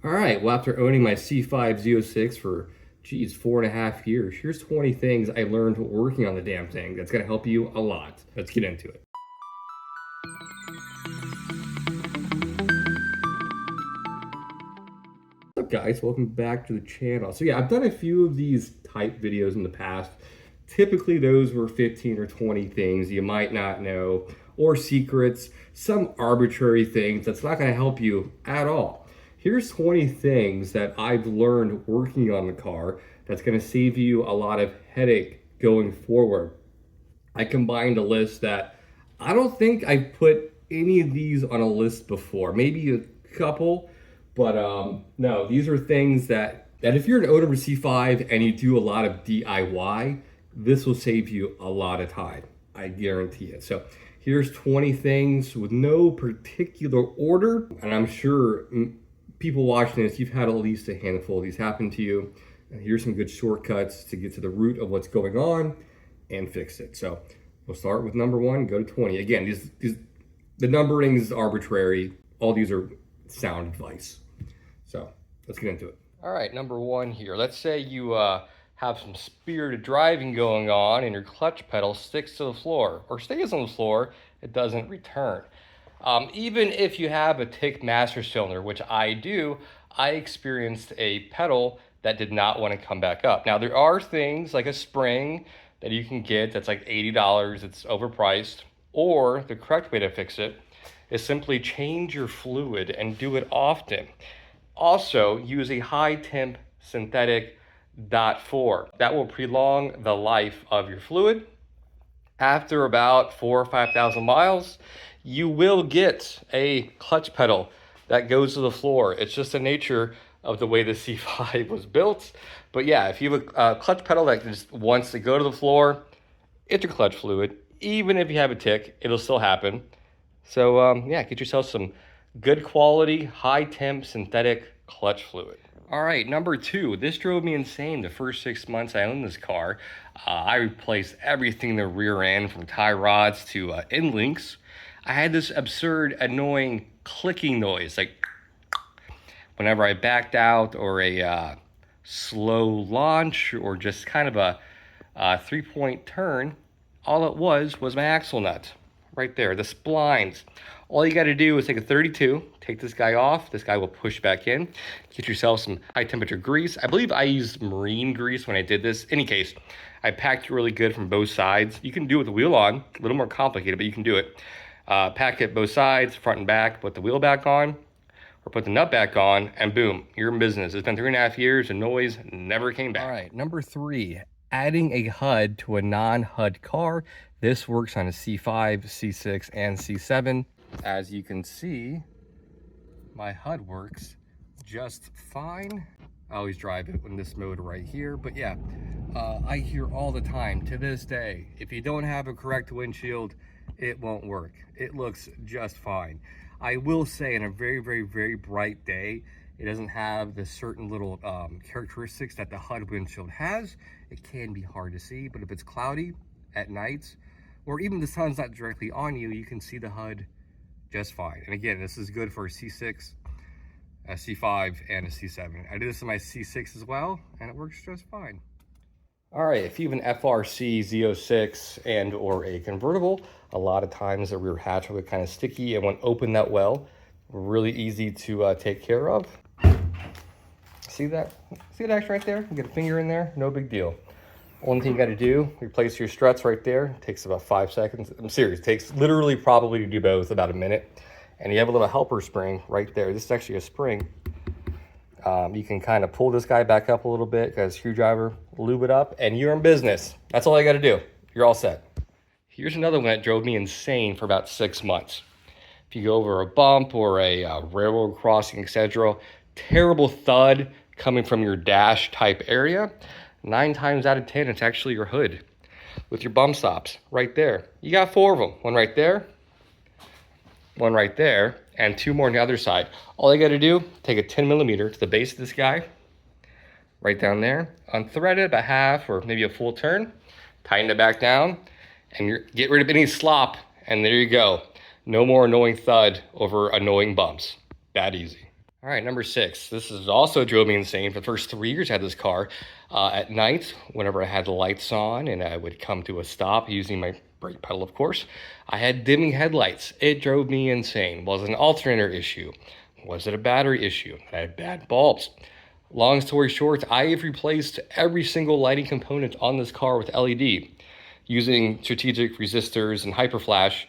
All right, well, after owning my C5 Z06 for, geez, 4.5 years, here's 20 things I learned working on the damn thing that's gonna help you a lot. Let's get into it. What's up, guys? Welcome back to the channel. So yeah, I've done a few of these type videos in the past. Typically, those were 15 or 20 things you might not know, or secrets, some arbitrary things that's not gonna help you at all. Here's 20 things that I've learned working on the car that's going to save you a lot of headache going forward. I combined a list that I don't think I've put any of these on a list before. Maybe a couple, but no, these are things that if you're an owner of a C5 and you do a lot of DIY, this will save you a lot of time. I guarantee it. So here's 20 things with no particular order, and I'm sure people watching this, you've had at least a handful of these happen to you. And here's some good shortcuts to get to the root of what's going on and fix it. So we'll start with number 1, go to 20. Again, the numbering is arbitrary. All these are sound advice. So let's get into it. All right, number 1 here. Let's say you have some spirited driving going on and your clutch pedal sticks to the floor or stays on the floor, it doesn't return. Even if you have a tick master cylinder, which I do, I experienced a pedal that did not want to come back up. Now, there are things like a spring that you can get that's like $80, it's overpriced, or the correct way to fix it is simply change your fluid and do it often. Also, use a high temp synthetic .4. That will prolong the life of your fluid. After about 4,000 or 5,000 miles, you will get a clutch pedal that goes to the floor. It's just the nature of the way the C5 was built. But yeah, if you have a clutch pedal that just wants to go to the floor, it's your clutch fluid. Even if you have a tick, it'll still happen. So yeah, get yourself some good quality, high temp synthetic clutch fluid. All right, number 2, this drove me insane the first 6 months I owned this car. I replaced everything in the rear end, from tie rods to end links. I had this absurd, annoying clicking noise, like whenever I backed out, or a slow launch, or just kind of a 3-point turn. All it was my axle nut right there, the splines. All you got to do is take a 32, take this guy off. This guy will push back in. Get yourself some high temperature grease. I believe I used marine grease when I did this. In any case, I packed it really good from both sides. You can do it with the wheel on, a little more complicated, but you can do it. Pack it both sides, front and back, put the wheel back on, or put the nut back on, and boom, you're in business. It's been 3.5 years and noise never came back. All right, number 3, adding a HUD to a non-HUD car. This works on a C5, C6, and C7. As you can see, my HUD works just fine. I always drive it in this mode right here, but yeah, I hear all the time to this day, if you don't have a correct windshield, it won't work. It looks just fine. I will say, in a very, very, very bright day, it doesn't have the certain little characteristics that the HUD windshield has. It can be hard to see, but if it's cloudy at nights, or even the sun's not directly on you, you can see the HUD just fine. And again, this is good for a C6, a C5, and a C7. I did this in my C6 as well, and it works just fine. All right, if you have an FRC Z06 and or a convertible, a lot of times the rear hatch will get kind of sticky and won't open that well. Really easy to take care of. See that? See that action right there? You get a finger in there, no big deal. Only thing you got to do, replace your struts right there. It takes about 5 seconds. I'm serious, it takes literally probably to do both about a minute. And you have a little helper spring right there. This is actually a spring. You can kind of pull this guy back up a little bit, got a screwdriver, lube it up, and you're in business. That's all I got to do. You're all set. Here's another one that drove me insane for about 6 months. If you go over a bump or a railroad crossing, etc., terrible thud coming from your dash type area. 9 times out of 10, it's actually your hood with your bump stops right there. You got 4 of them. One right there, and 2 more on the other side. All you got to do, take a 10mm to the base of this guy, right down there, unthread it about half or maybe a full turn, tighten it back down, and get rid of any slop, and there you go. No more annoying thud over annoying bumps. That easy. All right, number 6. This is also drove me insane. For the first 3 years I had this car. At night, whenever I had the lights on and I would come to a stop using my brake pedal, of course, I had dimming headlights. It drove me insane. Was it an alternator issue? Was it a battery issue? I had bad bulbs. Long story short, I have replaced every single lighting component on this car with LED using strategic resistors and hyperflash.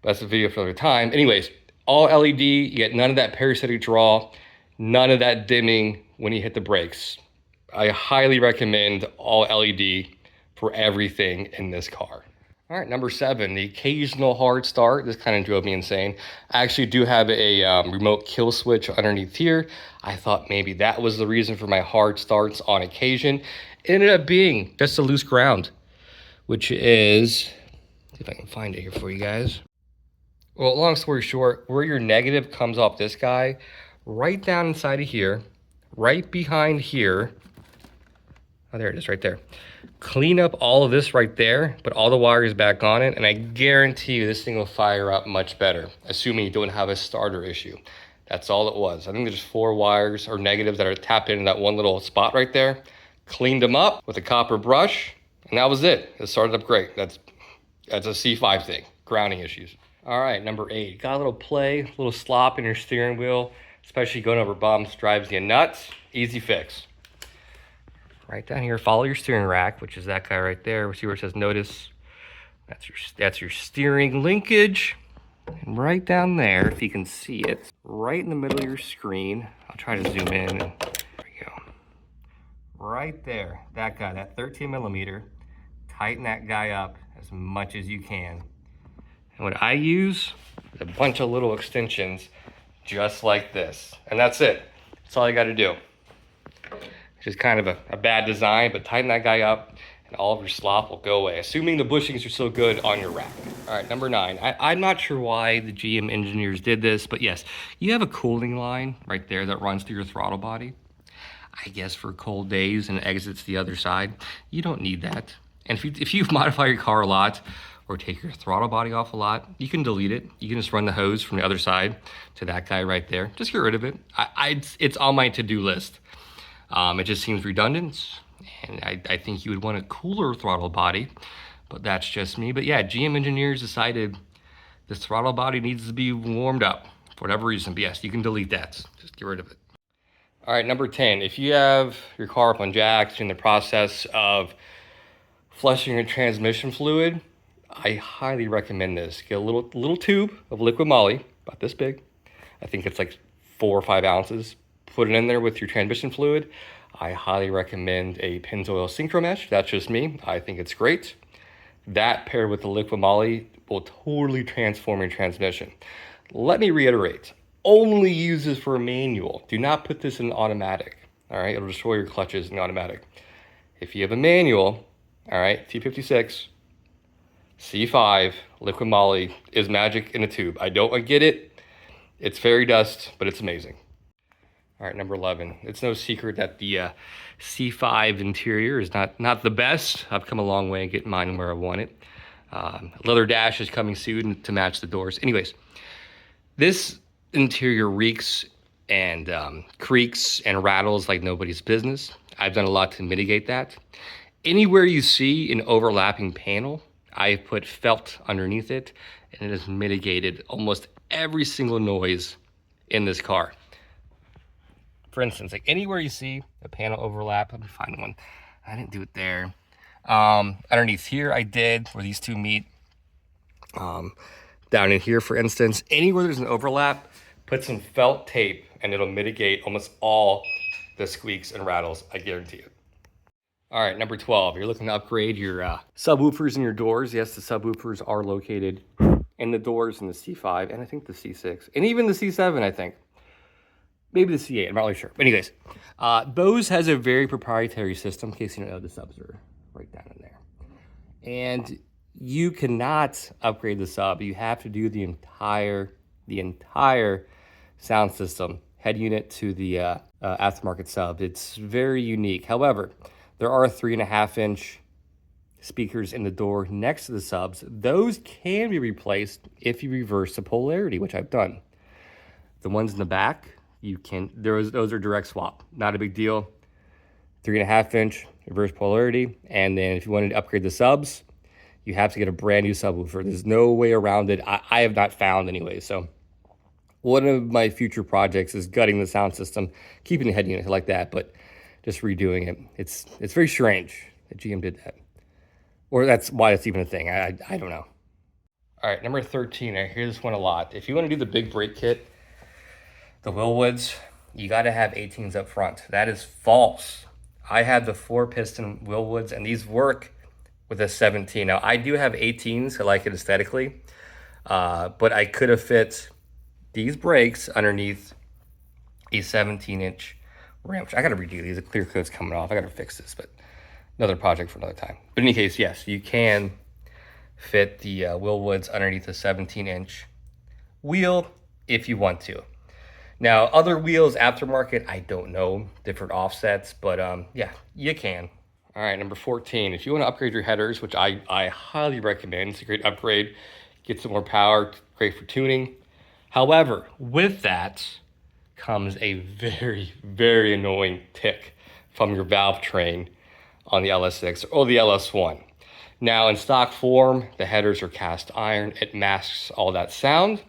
That's a video for another time. Anyways, all LED, you get none of that parasitic draw, none of that dimming when you hit the brakes. I highly recommend all LED for everything in this car. All right, number 7, the occasional hard start. This kind of drove me insane. I actually do have a remote kill switch underneath here. I thought maybe that was the reason for my hard starts on occasion. It ended up being just a loose ground, which is, see if I can find it here for you guys. Well, long story short, where your negative comes off this guy, right down inside of here, right behind here. Oh, there it is right there. Clean up all of this right there, put all the wires back on it, and I guarantee you this thing will fire up much better, assuming you don't have a starter issue. That's all it was. I think there's 4 wires or negatives that are tapped into that one little spot right there. Cleaned them up with a copper brush, and that was it. It started up great. That's a C5 thing, grounding issues. All right, number 8. Got a little play, a little slop in your steering wheel, especially going over bumps, drives you nuts. Easy fix. Right down here, follow your steering rack, which is that guy right there. See where it says notice? That's your steering linkage. And right down there, if you can see it, right in the middle of your screen. I'll try to zoom in. There we go. Right there, that guy, that 13 millimeter. Tighten that guy up as much as you can. And what I use is a bunch of little extensions just like this. And that's it. That's all you got to do. It's just kind of a bad design, but tighten that guy up and all of your slop will go away, assuming the bushings are still good on your rack. All right, number 9. I'm not sure why the GM engineers did this, but yes, you have a cooling line right there that runs through your throttle body. I guess for cold days and exits the other side. You don't need that. And if you modify your car a lot, or take your throttle body off a lot, you can delete it. You can just run the hose from the other side to that guy right there. Just get rid of it. It's on my to-do list. It just seems redundant, and I think you would want a cooler throttle body, but that's just me. But yeah, GM engineers decided this throttle body needs to be warmed up for whatever reason. But yes, you can delete that. Just get rid of it. All right, number 10. If you have your car up on jacks, in the process of flushing your transmission fluid, I highly recommend this. Get a little tube of liquid moly, about this big. I think it's like 4 or 5 ounces. Put it in there with your transmission fluid. I highly recommend a Pennzoil Synchro Mesh. That's just me. I think it's great. That paired with the liquid moly will totally transform your transmission. Let me reiterate, only use this for a manual. Do not put this in automatic. All right, it'll destroy your clutches in automatic. If you have a manual, all right, T56, C5, liquid moly is magic in a tube. I don't get it. It's fairy dust, but it's amazing. All right, number 11. It's no secret that the C5 interior is not the best. I've come a long way getting mine where I want it. Leather dash is coming soon to match the doors. Anyways, this interior reeks and creaks and rattles like nobody's business. I've done a lot to mitigate that. Anywhere you see an overlapping panel, I've put felt underneath it, and it has mitigated almost every single noise in this car. For instance, like anywhere you see a panel overlap, let me find one. I didn't do it there. Underneath here, I did where these two meet. Down in here, for instance, anywhere there's an overlap, put some felt tape, and it'll mitigate almost all the squeaks and rattles. I guarantee it. All right, number 12, you're looking to upgrade your subwoofers in your doors. Yes, the subwoofers are located in the doors in the C5, and I think the C6, and even the C7, I think. Maybe the C8, I'm not really sure. But anyways, Bose has a very proprietary system, in case you don't know, the subs are right down in there. And you cannot upgrade the sub. You have to do the entire sound system, head unit to the aftermarket sub. It's very unique. However, there are 3.5-inch speakers in the door next to the subs. Those can be replaced if you reverse the polarity, which I've done. The ones in the back, you can, those are direct swap, not a big deal. 3.5 inch reverse polarity. And then if you wanted to upgrade the subs, you have to get a brand new subwoofer. There's no way around it. I have not found anyway. So one of my future projects is gutting the sound system, keeping the head unit like that, but just redoing it. It's very strange that GM did that. Or that's why it's even a thing. I don't know. All right, number 13. I hear this one a lot. If you want to do the big brake kit, the Willwoods, you got to have 18s up front. That is false. I had the 4-piston Willwoods, and these work with a 17. Now, I do have 18s. I like it aesthetically, but I could have fit these brakes underneath a 17-inch ram. I got to redo these. The clear coat's coming off. I got to fix this, but another project for another time. But in any case, yes, you can fit the Willwoods underneath a 17-inch wheel if you want to. Now, other wheels aftermarket, I don't know, different offsets, but yeah, you can. All right, number 14, if you want to upgrade your headers, which I highly recommend, it's a great upgrade, get some more power, great for tuning. However, with that comes a very, very annoying tick from your valve train on the LS6 or the LS1. Now, in stock form, the headers are cast iron. It masks all that sound.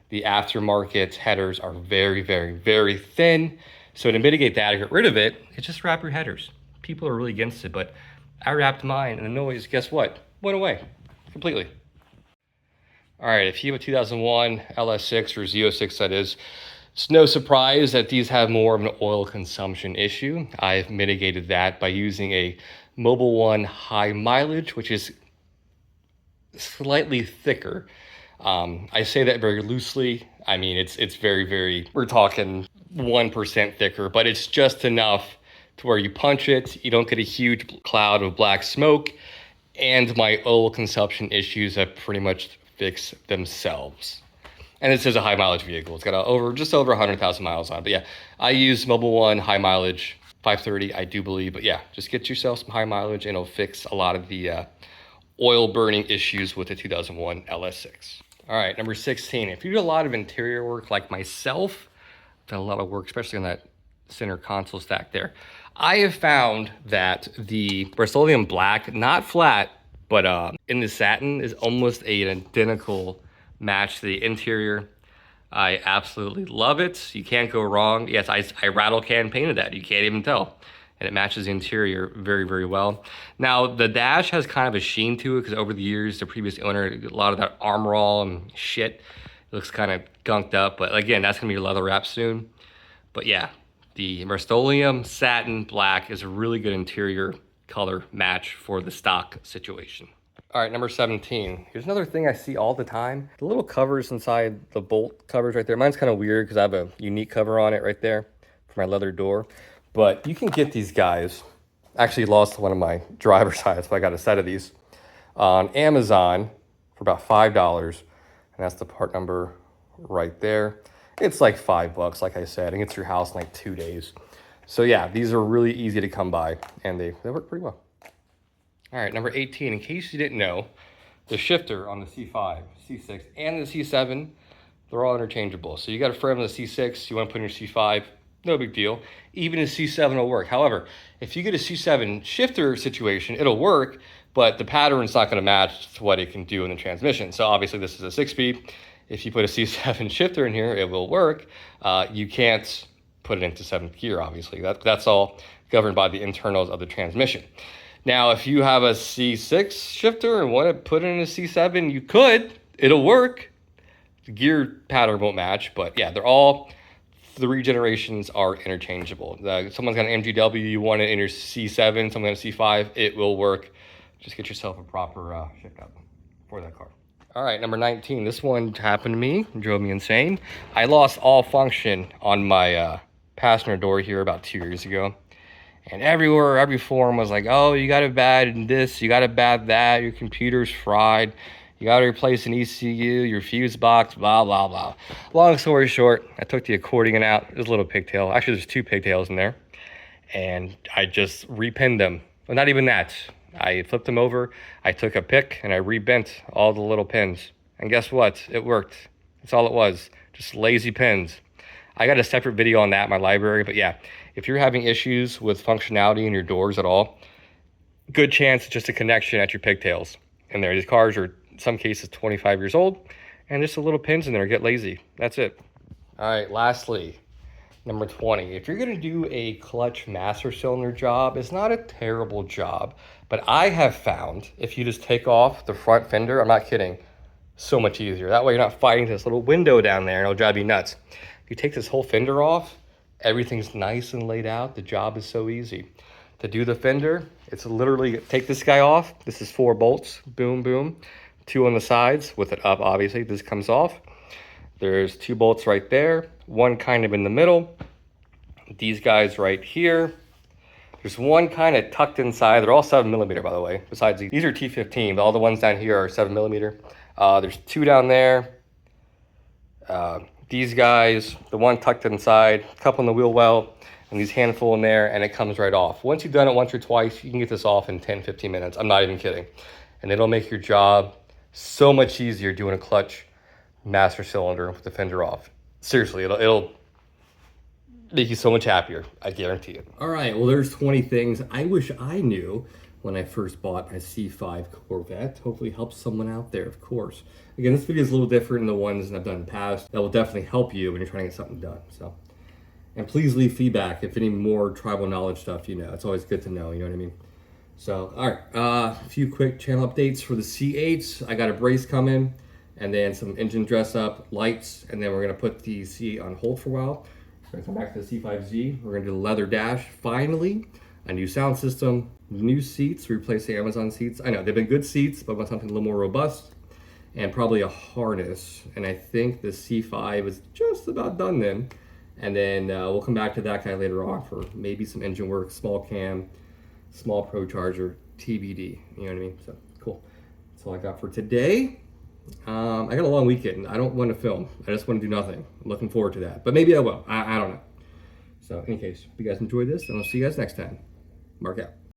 The aftermarket headers are very, very, very thin. So to mitigate that or get rid of it, it's just wrap your headers. People are really against it, but I wrapped mine and the noise, guess what? Went away completely. All right, if you have a 2001 LS6 or Z06 that is, it's no surprise that these have more of an oil consumption issue. I've mitigated that by using a Mobil 1 high mileage, which is slightly thicker. I say that very loosely. I mean, it's very, very, we're talking 1% thicker, but it's just enough to where you punch it, you don't get a huge cloud of black smoke, and my oil consumption issues have pretty much fixed themselves. And this is a high mileage vehicle. It's got just over 100,000 miles on it. But yeah, I use Mobil 1 high mileage, 530, I do believe. But yeah, just get yourself some high mileage and it'll fix a lot of the oil burning issues with the 2001 LS6. All right, number 16. If you do a lot of interior work like myself, I've done a lot of work, especially on that center console stack there. I have found that the Rust-Oleum black, not flat, but in the satin is almost an identical match to the interior. I absolutely love it. You can't go wrong. Yes, I rattle can painted that. You can't even tell. And it matches the interior very, very well. Now, the dash has kind of a sheen to it because over the years, the previous owner, a lot of that armor all and shit looks kind of gunked up. But again, that's going to be leather wrapped soon. But yeah, the Rust-Oleum satin black is a really good interior color match for the stock situation. All right, number 17. Here's another thing I see all the time. The little covers inside the bolt covers right there. Mine's kind of weird because I have a unique cover on it right there for my leather door. But you can get these guys. Actually lost one of my driver's side, so I got a set of these on Amazon for about $5. And that's the part number right there. It's like $5, like I said, and it's your house in like 2 days. So yeah, these are really easy to come by and they work pretty well. All right, number 18, in case you didn't know, the shifter on the C5, C6, and the C7, they're all interchangeable. So you got a frame on the C6, you want to put in your C5, no big deal. Even a C7 will work. However, if you get a C7 shifter situation, it'll work, but the pattern's not going to match to what it can do in the transmission. So obviously this is a 6-speed. If you put a C7 shifter in here, it will work. You can't put it into 7th gear, obviously. That's all governed by the internals of the transmission. Now, if you have a C6 shifter and want to put it in a C7, you could. It'll work. The gear pattern won't match, but yeah, they're all 3 generations are interchangeable. Someone's got an MGW, you want it in your C7, someone got a C5, it will work. Just get yourself a proper shift up for that car. All right, number 19. This one happened to me, drove me insane. I lost all function on my passenger door here about 2 years ago. And everywhere, every forum was like, oh, you got a bad this, you got a bad that, your computer's fried, you got to replace an ECU, your fuse box, blah, blah, blah. Long story short, I took the accordion out. There's a little pigtail. Actually, there's 2 pigtails in there. And I just repinned them. Well, not even that. I flipped them over. I took a pick and I rebent all the little pins. And guess what? It worked. That's all it was. Just lazy pins. I got a separate video on that in my library, but yeah, if you're having issues with functionality in your doors at all, good chance it's just a connection at your pigtails. And there, these cars are in some cases 25 years old, and just a little pins in there, get lazy. That's it. All right, lastly, number 20. If you're gonna do a clutch master cylinder job, it's not a terrible job, but I have found if you just take off the front fender, I'm not kidding, so much easier. That way you're not fighting this little window down there and it'll drive you nuts. You take this whole fender off, everything's nice and laid out. The job is so easy. To do the fender, it's literally, take this guy off. This is 4 bolts, boom, boom. 2 on the sides with it up, obviously. This comes off. There's 2 bolts right there, 1 kind of in the middle. These guys right here. There's 1 kind of tucked inside. They're all 7mm, by the way. Besides, these are T15, but all the ones down here are 7mm. There's 2 down there. These guys, the 1 tucked inside, a couple in the wheel well, and these handful in there, and it comes right off. Once you've done it once or twice, you can get this off in 10, 15 minutes. I'm not even kidding. And it'll make your job so much easier doing a clutch master cylinder with the fender off. Seriously, it'll make you so much happier. I guarantee it. All right, well, there's 20 things I wish I knew when I first bought my C5 Corvette. Hopefully helps someone out there, of course. Again, this video is a little different than the ones that I've done in the past. That will definitely help you when you're trying to get something done. So, and please leave feedback if any more tribal knowledge stuff you know. It's always good to know, you know what I mean? So, all right, a few quick channel updates for the C8s. I got a brace coming, and then some engine dress up, lights, and then we're gonna put the C8 on hold for a while. We're gonna come back to the C5Z. We're gonna do the leather dash, finally. A new sound system, new seats, replacing Amazon seats. I know, they've been good seats, but I want something a little more robust. And probably a harness. And I think the C5 is just about done then. And then we'll come back to that guy later on for maybe some engine work, small cam, small pro charger, TBD. You know what I mean? So, cool. That's all I got for today. I got a long weekend. I don't want to film. I just want to do nothing. I'm looking forward to that. But maybe I will. I don't know. So, in any case, if you guys enjoyed this, and I'll see you guys next time. Mark out.